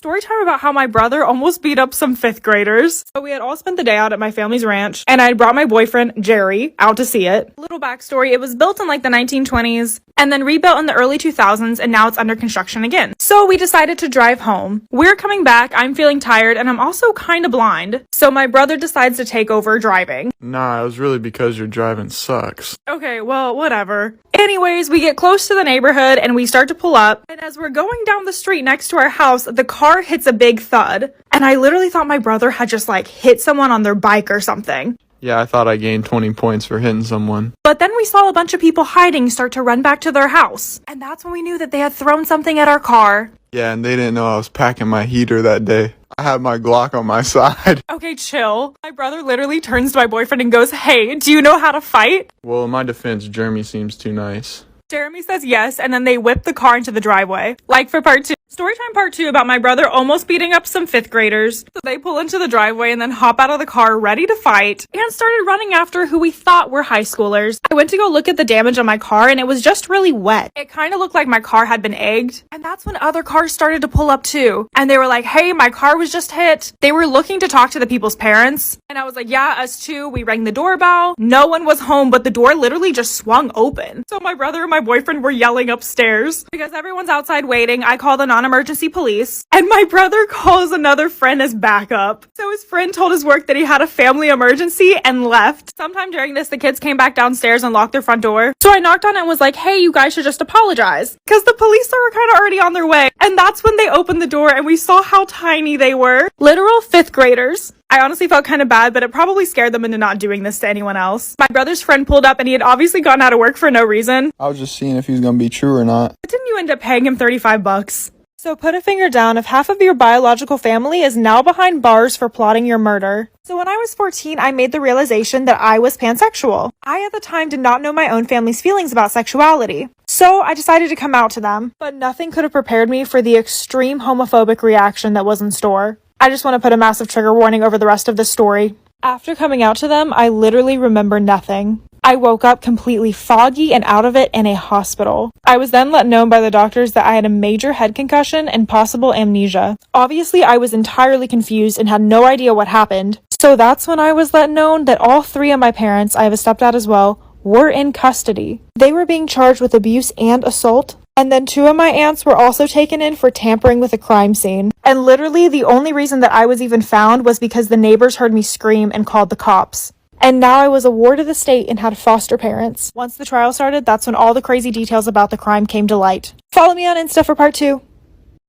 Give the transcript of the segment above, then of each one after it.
story time about how my brother almost beat up some 5th graders. So we had all spent the day out at my family's ranch, and I had brought my boyfriend, Jerry, out to see it. Little backstory, it was built in like the 1920s, and then rebuilt in the early 2000s, and now it's under construction again. So we decided to drive home. We're coming back, I'm feeling tired, and I'm also kind of blind. So my brother decides to take over driving. Nah, it was really because your driving sucks. Okay, well, whatever. Anyways, we get close to the neighborhood, and we start to pull up, and as we're going down the street next to our house, the car hits a big thud. And I literally thought my brother had just like hit someone on their bike or something. Yeah, I thought I gained 20 points for hitting someone. But then we saw a bunch of people hiding start to run back to their house. And that's when we knew that they had thrown something at our car. Yeah, and they didn't know I was packing my heater that day. I had my Glock on my side. Okay, chill. My brother literally turns to my boyfriend and goes, "Hey, do you know how to fight?" Well, in my defense, Jeremy seems too nice. Jeremy says yes, and then they whip the car into the driveway. Like for part 2. Storytime part 2 about my brother almost beating up some 5th graders. So they pull into the driveway and then hop out of the car ready to fight and started running after who we thought were high schoolers. I went to go look at the damage on my car and it was just really wet. It kind of looked like my car had been egged. And that's when other cars started to pull up too. And they were like, "Hey, my car was just hit." They were looking to talk to the people's parents. And I was like, "Yeah, us too." We rang the doorbell. No one was home, but the door literally just swung open. So my brother and my boyfriend were yelling upstairs. Because everyone's outside waiting, I called the non-emergency police. And my brother calls another friend as backup. So his friend told his work that he had a family emergency and left. Sometime during this, the kids came back downstairs and locked their front door. So I knocked on it and was like, "Hey, you guys should just apologize." Because the police were kind of already on their way. And that's when they opened the door and we saw how tiny they were. Literal 5th graders. I honestly felt kind of bad, but it probably scared them into not doing this to anyone else. My brother's friend pulled up and he had obviously gotten out of work for no reason. I was just seeing if he was gonna be true or not. But didn't you end up paying him $35? So put a finger down if half of your biological family is now behind bars for plotting your murder. So when I was 14, I made the realization that I was pansexual. I at the time did not know my own family's feelings about sexuality. So I decided to come out to them. But nothing could have prepared me for the extreme homophobic reaction that was in store. I just want to put a massive trigger warning over the rest of this story. After coming out to them, I literally remember nothing. I woke up completely foggy and out of it in a hospital. I was then let know by the doctors that I had a major head concussion and possible amnesia. Obviously, I was entirely confused and had no idea what happened. So that's when I was let know that all 3 of my parents, I have a stepdad as well, were in custody. They were being charged with abuse and assault. And then 2 of my aunts were also taken in for tampering with a crime scene. And literally the only reason that I was even found was because the neighbors heard me scream and called the cops. And now I was a ward of the state and had foster parents. Once the trial started, that's when all the crazy details about the crime came to light. Follow me on Insta for part 2.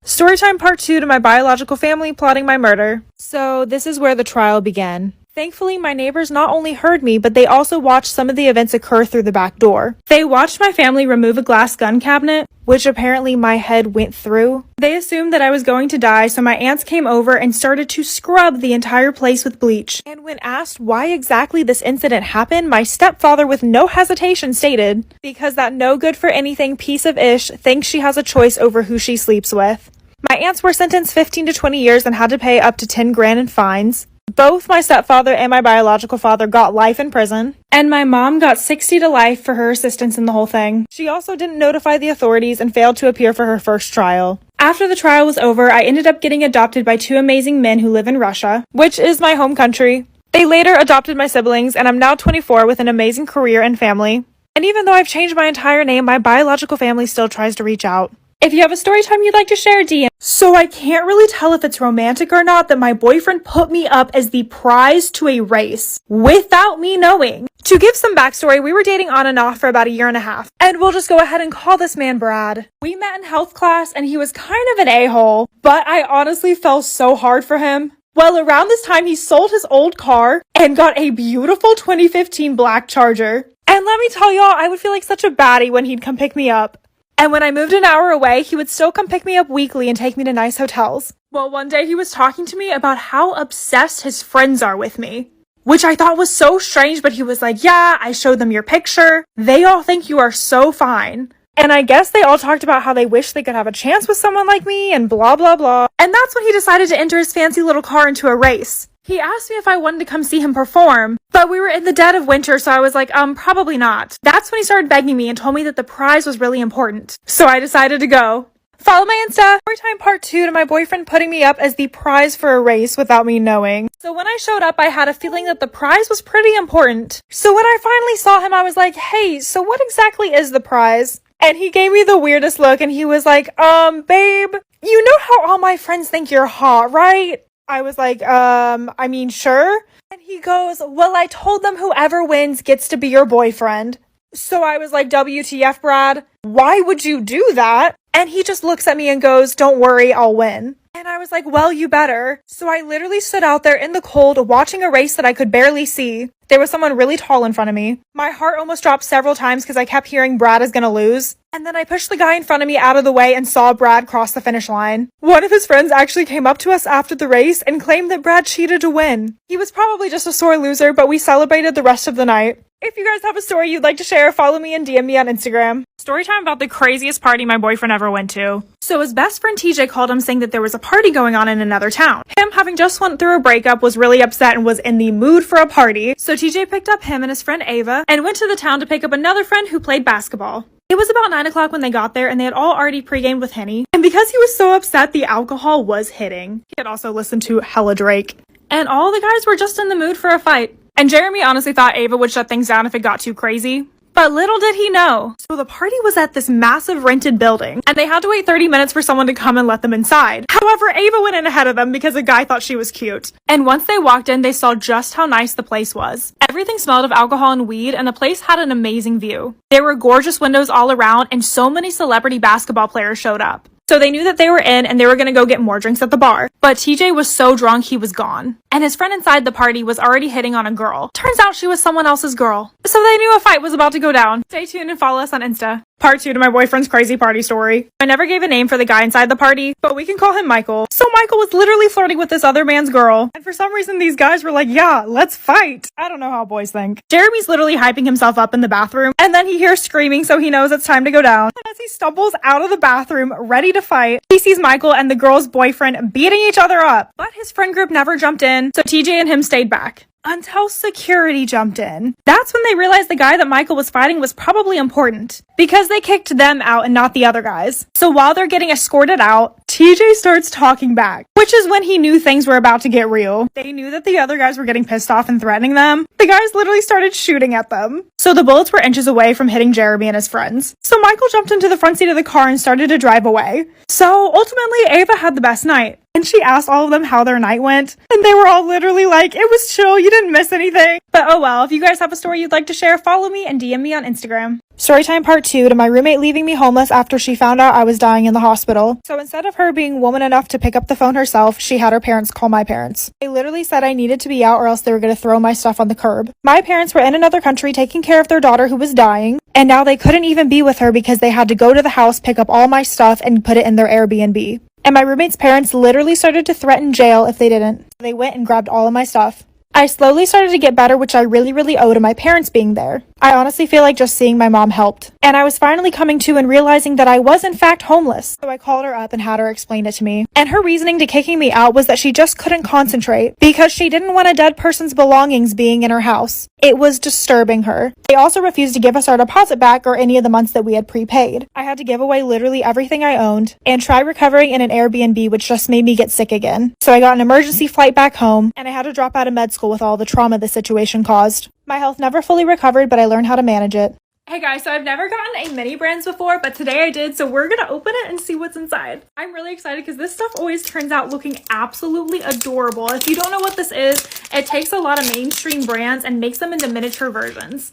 Storytime part 2 to my biological family plotting my murder. So this is where the trial began. Thankfully, my neighbors not only heard me, but they also watched some of the events occur through the back door. They watched my family remove a glass gun cabinet, which apparently my head went through. They assumed that I was going to die, so my aunts came over and started to scrub the entire place with bleach. And when asked why exactly this incident happened, my stepfather with no hesitation stated, "Because that no good for anything piece of ish thinks she has a choice over who she sleeps with." My aunts were sentenced 15 to 20 years and had to pay up to 10 grand in fines. Both my stepfather and my biological father got life in prison, and my mom got 60 to life for her assistance in the whole thing. She also didn't notify the authorities and failed to appear for her first trial. After the trial was over, I ended up getting adopted by 2 amazing men who live in Russia, which is my home country. They later adopted my siblings, and I'm now 24 with an amazing career and family. And even though I've changed my entire name, my biological family still tries to reach out. If you have a story time you'd like to share, DM. So I can't really tell if it's romantic or not that my boyfriend put me up as the prize to a race without me knowing. To give some backstory, we were dating on and off for about a year and a half. And we'll just go ahead and call this man Brad. We met in health class and he was kind of an a-hole, but I honestly fell so hard for him. Well, around this time, he sold his old car and got a beautiful 2015 black Charger. And let me tell y'all, I would feel like such a baddie when he'd come pick me up. And when I moved an hour away, he would still come pick me up weekly and take me to nice hotels. Well, one day he was talking to me about how obsessed his friends are with me, which I thought was so strange, but he was like, "Yeah, I showed them your picture. They all think you are so fine." And I guess they all talked about how they wish they could have a chance with someone like me and blah, blah, blah. And that's when he decided to enter his fancy little car into a race. He asked me if I wanted to come see him perform, but we were in the dead of winter, so I was like, probably not. That's when he started begging me and told me that the prize was really important. So I decided to go. Follow my Insta. Storytime part 2 to my boyfriend putting me up as the prize for a race without me knowing. So when I showed up, I had a feeling that the prize was pretty important. So when I finally saw him, I was like, hey, so what exactly is the prize? And he gave me the weirdest look and he was like, babe, you know how all my friends think you're hot, right? I was like, I mean, sure. And he goes, well, I told them whoever wins gets to be your boyfriend. So I was like, WTF, Brad? Why would you do that? And he just looks at me and goes, don't worry, I'll win. And I was like, well, you better. So I literally stood out there in the cold watching a race that I could barely see. There was someone really tall in front of me. My heart almost dropped several times because I kept hearing Brad is gonna lose. And then I pushed the guy in front of me out of the way and saw Brad cross the finish line. One of his friends actually came up to us after the race and claimed that Brad cheated to win. He was probably just a sore loser, but we celebrated the rest of the night. If you guys have a story you'd like to share, follow me and DM me on Instagram. Storytime about the craziest party my boyfriend ever went to. So his best friend TJ called him saying that there was a party going on in another town. Him, having just went through a breakup, was really upset and was in the mood for a party. So TJ picked up him and his friend Ava and went to the town to pick up another friend who played basketball. It was about 9 o'clock when they got there and they had all already pre-gamed with Henny. And because he was so upset, the alcohol was hitting. He had also listened to hella Drake. And all the guys were just in the mood for a fight. And Jeremy honestly thought Ava would shut things down if it got too crazy. But little did he know. So the party was at this massive rented building, and they had to wait 30 minutes for someone to come and let them inside. However, Ava went in ahead of them because a guy thought she was cute. And once they walked in, they saw just how nice the place was. Everything smelled of alcohol and weed, and the place had an amazing view. There were gorgeous windows all around, and so many celebrity basketball players showed up. So they knew that they were in and they were going to go get more drinks at the bar. But TJ was so drunk he was gone. And his friend inside the party was already hitting on a girl. Turns out she was someone else's girl. So they knew a fight was about to go down. Stay tuned and follow us on Insta. Part 2 to my boyfriend's crazy party story. I never gave a name for the guy inside the party, but we can call him Michael. So Michael was literally flirting with this other man's girl. And for some reason, these guys were like, yeah, let's fight. I don't know how boys think. Jeremy's literally hyping himself up in the bathroom, and then he hears screaming, so he knows it's time to go down. And as he stumbles out of the bathroom, ready to fight, he sees Michael and the girl's boyfriend beating each other up. But his friend group never jumped in, so TJ and him stayed back. Until security jumped in. That's when they realized the guy that Michael was fighting was probably important, because they kicked them out and not the other guys. So while they're getting escorted out, TJ starts talking back, which is when he knew things were about to get real. They knew that the other guys were getting pissed off and threatening them. The guys literally started shooting at them. So the bullets were inches away from hitting Jeremy and his friends. So Michael jumped into the front seat of the car and started to drive away. So ultimately, Ava had the best night. And she asked all of them how their night went. And they were all literally like, it was chill, you didn't miss anything. But oh well, if you guys have a story you'd like to share, follow me and DM me on Instagram. Storytime part 2 to my roommate leaving me homeless after she found out I was dying in the hospital. So instead of her being woman enough to pick up the phone herself, she had her parents call my parents. They literally said I needed to be out or else they were going to throw my stuff on the curb. My parents were in another country taking care of their daughter who was dying, and now they couldn't even be with her because they had to go to the house, pick up all my stuff, and put it in their Airbnb. And my roommate's parents literally started to threaten jail if they didn't. They went and grabbed all of my stuff. I slowly started to get better, which I really owe to my parents being there. I honestly feel like just seeing my mom helped. And I was finally coming to and realizing that I was in fact homeless. So I called her up and had her explain it to me. And her reasoning to kicking me out was that she just couldn't concentrate because she didn't want a dead person's belongings being in her house. It was disturbing her. They also refused to give us our deposit back or any of the months that we had prepaid. I had to give away literally everything I owned and try recovering in an Airbnb, which just made me get sick again. So I got an emergency flight back home and I had to drop out of med school with all the trauma the situation caused. My health never fully recovered, but I learned how to manage it. Hey guys, so I've never gotten a mini brands before, but today I did, so we're gonna open it and see what's inside. I'm really excited because this stuff always turns out looking absolutely adorable. If you don't know what this is, it takes a lot of mainstream brands and makes them into miniature versions.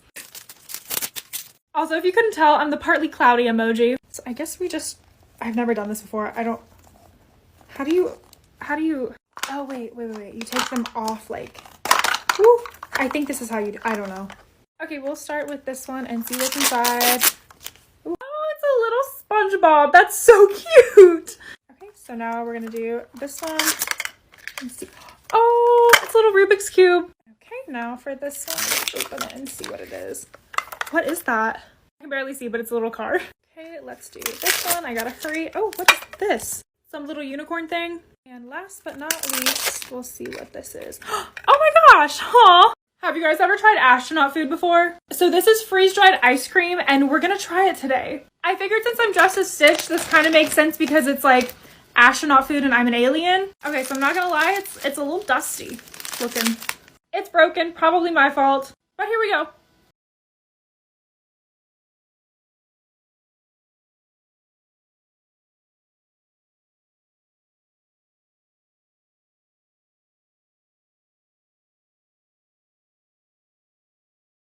Also, if you couldn't tell, I'm the partly cloudy emoji. So I guess I've never done this before. How do you, oh wait, you take them off like, whew. I think this is how I don't know. Okay, we'll start with this one and see what's inside. Ooh. Oh, it's a little SpongeBob. That's so cute. Okay, so now we're gonna do this one. Let's see. Oh, it's a little Rubik's Cube. Okay, now for this one, let's open it and see what it is. What is that? I can barely see, but it's a little car. Okay, let's do this one. I gotta hurry. Oh, what is this? Some little unicorn thing. And last but not least, we'll see what this is. Oh my gosh, huh? Have you guys ever tried astronaut food before? So this is freeze-dried ice cream and we're gonna try it today. I figured since I'm dressed as Stitch, this kind of makes sense because it's like astronaut food and I'm an alien. Okay, so I'm not gonna lie, it's a little dusty looking. It's broken, probably my fault, but here we go.